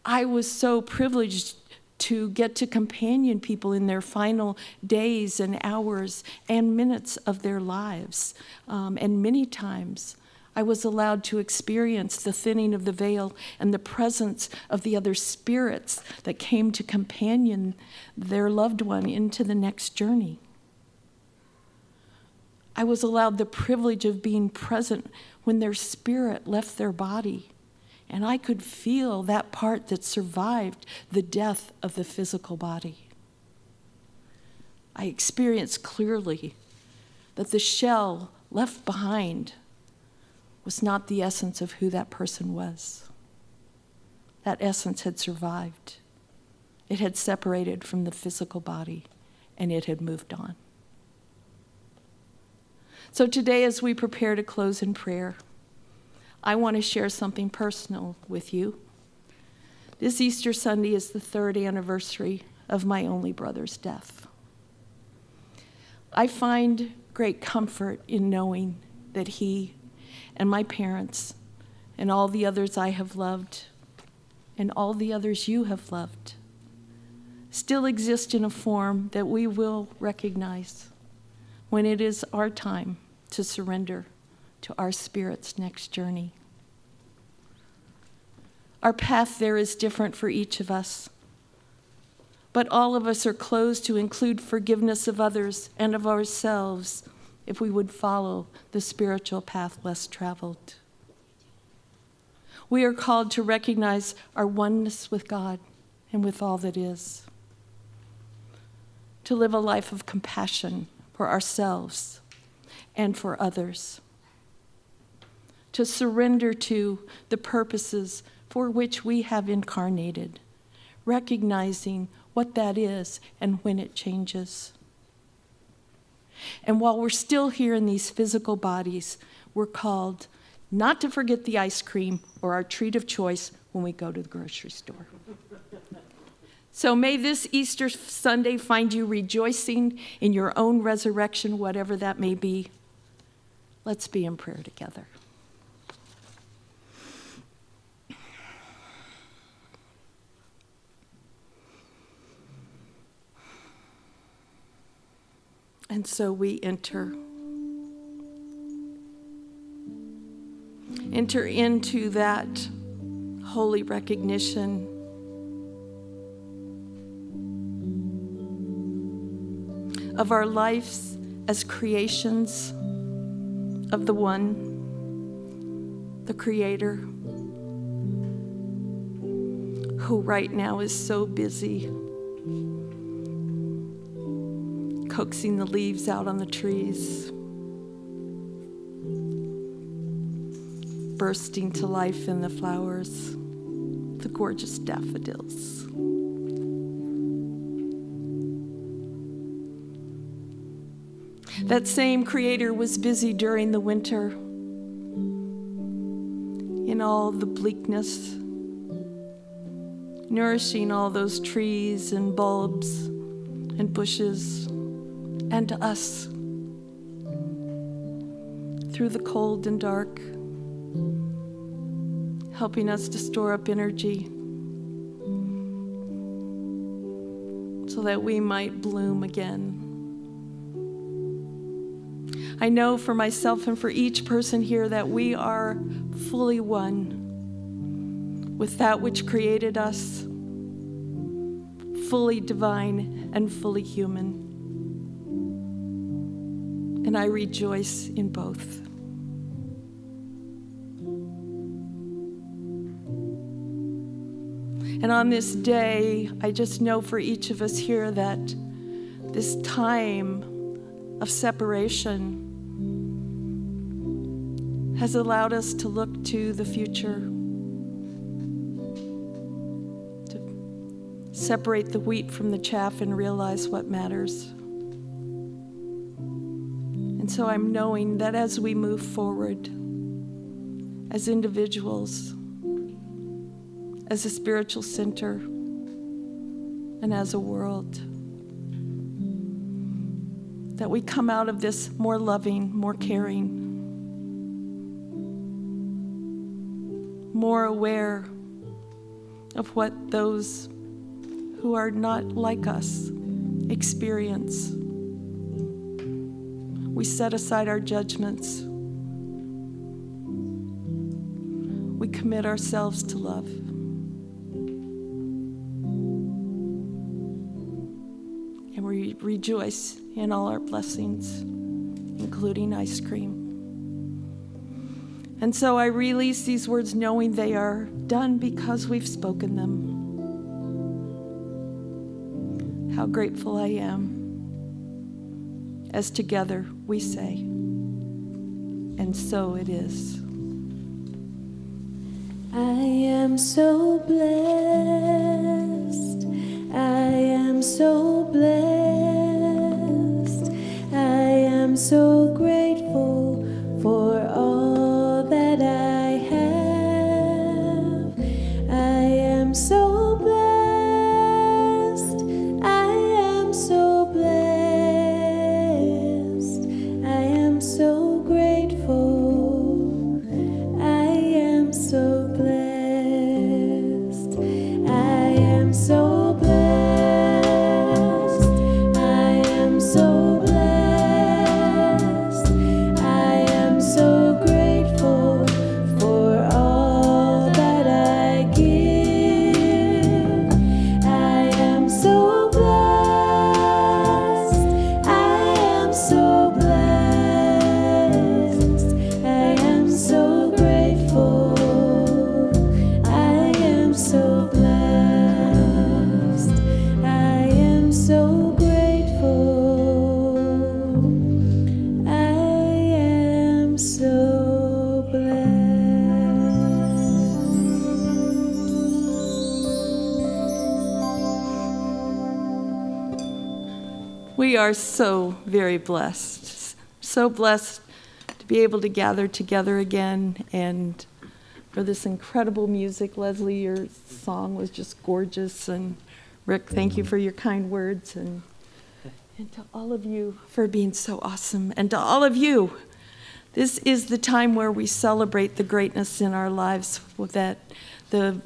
I was so privileged to get to companion people in their final days and hours and minutes of their lives. And many times I was allowed to experience the thinning of the veil and the presence of the other spirits that came to companion their loved one into the next journey. I was allowed the privilege of being present when their spirit left their body, and I could feel that part that survived the death of the physical body. I experienced clearly that the shell left behind was not the essence of who that person was. That essence had survived. It had separated from the physical body, and it had moved on. So today, as we prepare to close in prayer, I want to share something personal with you. This Easter Sunday is the 3rd anniversary of my only brother's death. I find great comfort in knowing that he and my parents and all the others I have loved and all the others you have loved still exist in a form that we will recognize when it is our time to surrender to our spirit's next journey. Our path there is different for each of us, but all of us are closed to include forgiveness of others and of ourselves if we would follow the spiritual path less traveled. We are called to recognize our oneness with God and with all that is, to live a life of compassion for ourselves and for others, to surrender to the purposes for which we have incarnated, recognizing what that is and when it changes. And while we're still here in these physical bodies, we're called not to forget the ice cream or our treat of choice when we go to the grocery store. So may this Easter Sunday find you rejoicing in your own resurrection, whatever that may be. Let's be in prayer together. And so we enter into that holy recognition of our lives as creations of the One, the Creator, who right now is so busy coaxing the leaves out on the trees, bursting to life in the flowers, the gorgeous daffodils. That same Creator was busy during the winter in all the bleakness, nourishing all those trees and bulbs and bushes and us through the cold and dark, helping us to store up energy so that we might bloom again. I know for myself and for each person here that we are fully one with that which created us, fully divine and fully human. And I rejoice in both. And on this day, I just know for each of us here that this time of separation has allowed us to look to the future, to separate the wheat from the chaff and realize what matters. And so I'm knowing that as we move forward, as individuals, as a spiritual center, and as a world, that we come out of this more loving, more caring, more aware of what those who are not like us experience. We set aside our judgments. We commit ourselves to love. And we rejoice in all our blessings, including ice cream. And so I release these words knowing they are done because we've spoken them. How grateful I am, as together we say, and so it is. I am so blessed. I am so blessed. I am so grateful for all that I have. I am so blessed. I am so blessed. I am so grateful. I am so blessed. I am so blessed. I am so blessed. I am so grateful for all that I give. I am so blessed. I am so blessed. I am so grateful. I am so blessed. I am so grateful. I am so blessed. We are so very blessed, so blessed to be able to gather together again, and for this incredible music. Leslie, your song was just gorgeous, and Rick, thank you for your kind words, and to all of you for being so awesome, and to all of you, this is the time where we celebrate the greatness in our lives, that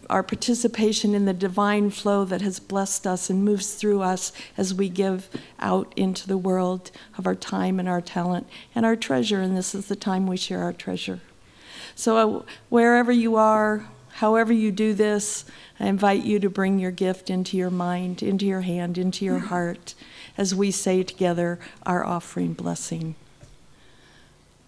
our participation in the divine flow that has blessed us and moves through us as we give out into the world of our time and our talent and our treasure, and this is the time we share our treasure. So wherever you are, however you do this, I invite you to bring your gift into your mind, into your hand, into your heart, as we say together our offering blessing.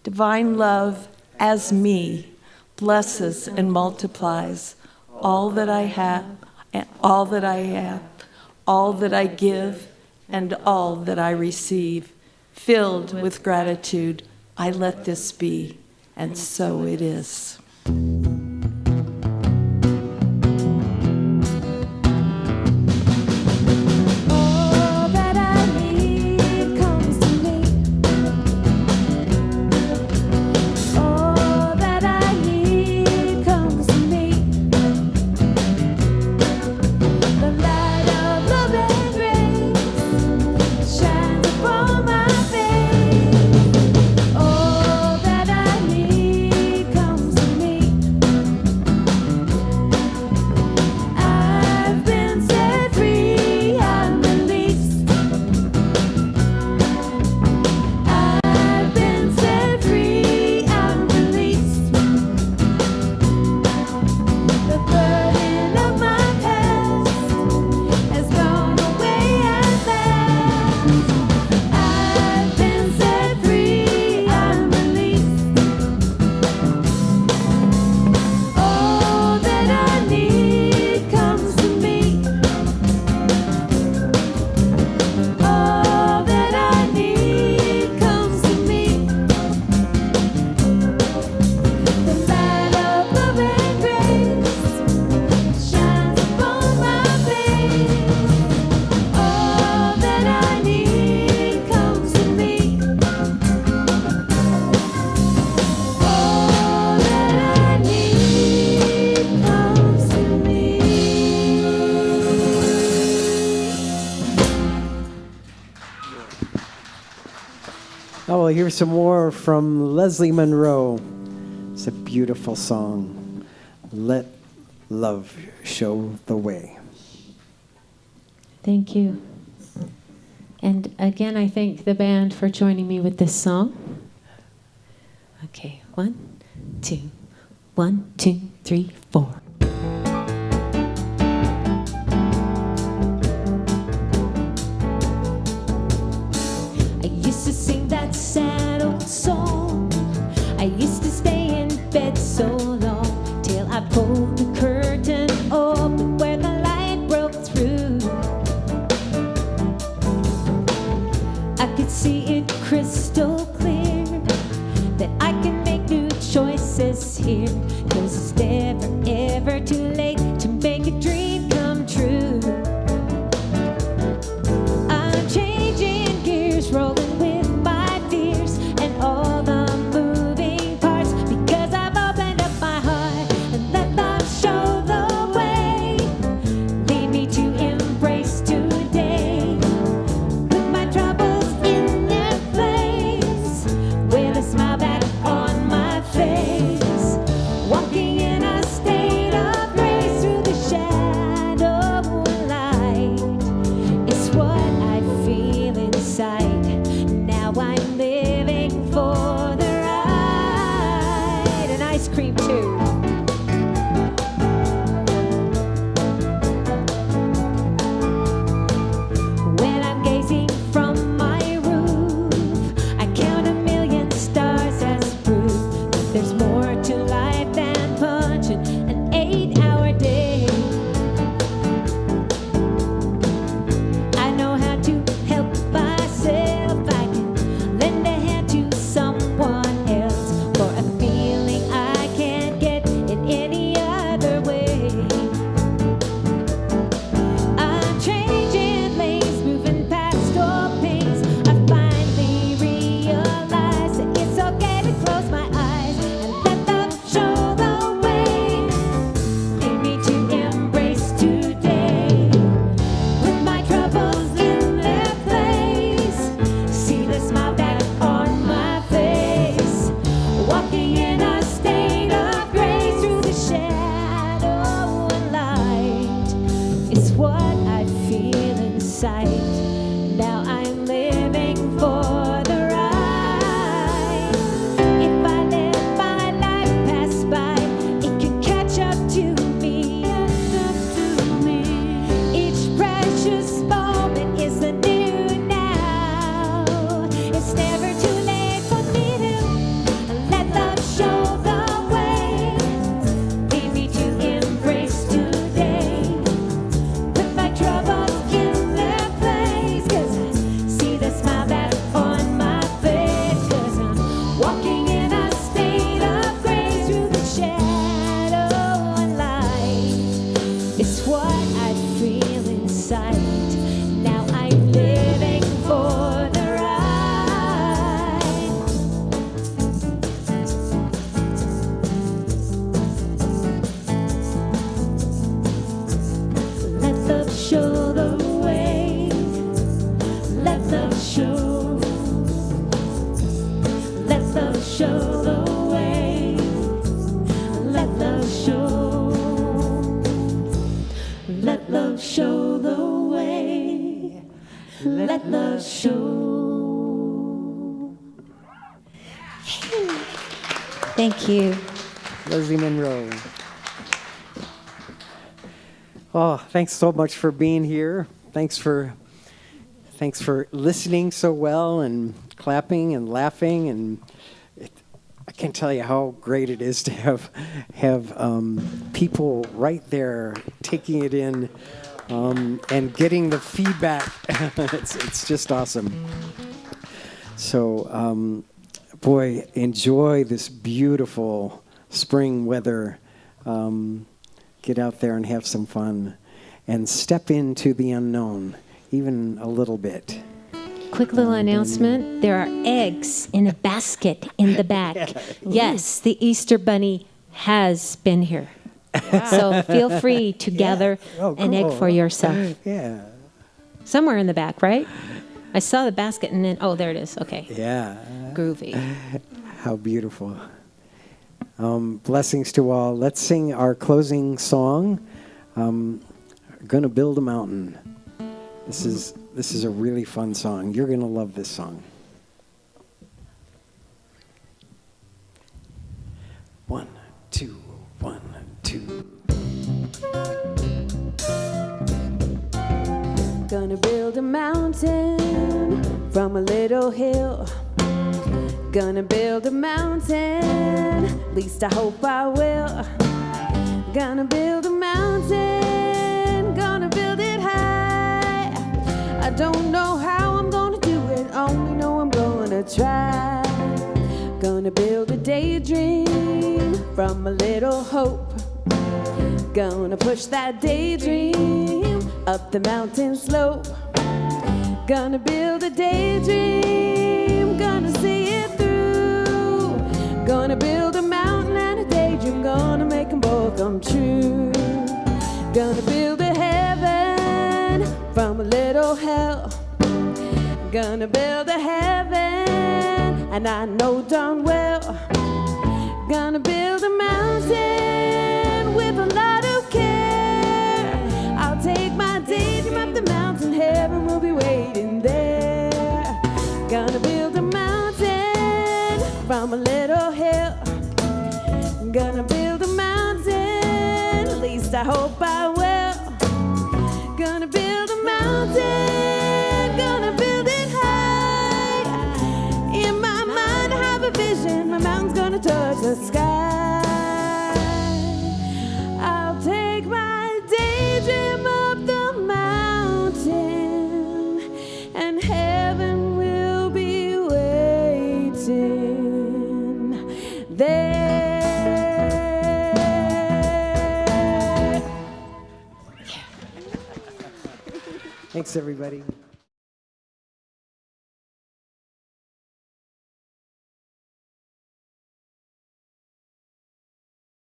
Divine love as me blesses and multiplies all that I have, and all that I have, all that I give, and all that I receive. Filled with gratitude, I let this be, and so it is. All that I need comes to me. All that I need comes to me. The light of love and grace shines upon my face. All that I need comes to me. I've been set free, I'm released. I've been set free, I'm released. The burden of my past has gone away at last. I've been set free, I'm released. All that I need comes to me. All that I need comes to me. The light of love and grace shines upon my face. All that I need comes to me. All that I need comes to me. Oh, we'll hear some more from Leslie Monroe. It's a beautiful song. Let love show the way. Thank you. And again, I thank the band for joining me with this song. Okay, 1, 2, 1, 2, 3, 4. I used to sing that sad old song. I used to stay in bed so long till I pulled the curtain open where the light broke through. I could see it crystal clear that I can make new choices here, 'cause it's never ever too late to make a dream come true. I'm changing gears, rolling with my fears and all the moving parts, because I've opened up my heart and let love show the way. Lead me to embrace today. Put my troubles in their place, with a smile back on my face. Walking in a state of grace through the shadow light. It's what I feel inside. Now I'm living for the ride. And ice cream too. When I'm gazing from my roof, I count a million stars as proof that there's more to life than punching an 8-hour day. I know how to help myself. I can lend a hand to someone else for a feeling I can't get in any other way. I'm changing lanes, moving past all pains. I finally realize that it's okay to close my eyes and let love show the way. Lead me to embrace today. Put my troubles in their place. See the smile back on my face. Walking in a state of grace through the shadow and light. It's what I feel inside. Now I'm living for the ride. If I let my life pass by, it can catch up to me. Each precious moment is a new now. It's never too late for me to let love show the way. Lead me to embrace today. Put my troubles in their place, 'cause I see the smile back on my face. 'Cause I'm walking in a state of grace through the shadow and light. It's what I feel inside. Now I'm living for the ride. Let love show the way. Let love show. Let love show the way. Let love show. Let love show the way. Let love show. Thank you. Leslie Monroe. Oh, thanks so much for being here. Thanks for listening so well and clapping and laughing, and I can't tell you how great it is to have people right there taking it in and getting the feedback. It's just awesome. So, boy, enjoy this beautiful spring weather. Get out there and have some fun and step into the unknown, even a little bit. Quick little announcement. There are eggs in a basket in the back. Yes, the Easter Bunny has been here. So feel free to gather an egg for yourself. Yeah. Somewhere in the back, right? I saw the basket and then, oh, there it is. Okay. Yeah. Groovy. How beautiful. Blessings to all. Let's sing our closing song, Gonna Build a Mountain. This is a really fun song. You're going to love this song. 1, 2, 1, 2. Gonna build a mountain from a little hill. Gonna build a mountain, at least I hope I will. Gonna build a mountain, gonna build it high. I don't know how I'm gonna do it, only know I'm gonna try. Gonna build a daydream from a little hope. Gonna push that daydream up the mountain slope. Gonna build a daydream, gonna see it through. Gonna build a mountain and a daydream, gonna make them both come true. Gonna build a heaven from a little hell. Gonna build a heaven, and I know darn well. Gonna build a mountain with a lot of care. I'll take my daydream up the mountain, heaven will be waiting there. Gonna build a mountain from a little hill. Gonna build a mountain, at least I hope I will. Gonna build a mountain, gonna build it high. In my mind I have a vision, my mountain's gonna touch the sky. I'll take my daydream up the mountain, and heaven will be waiting there. Thanks, everybody.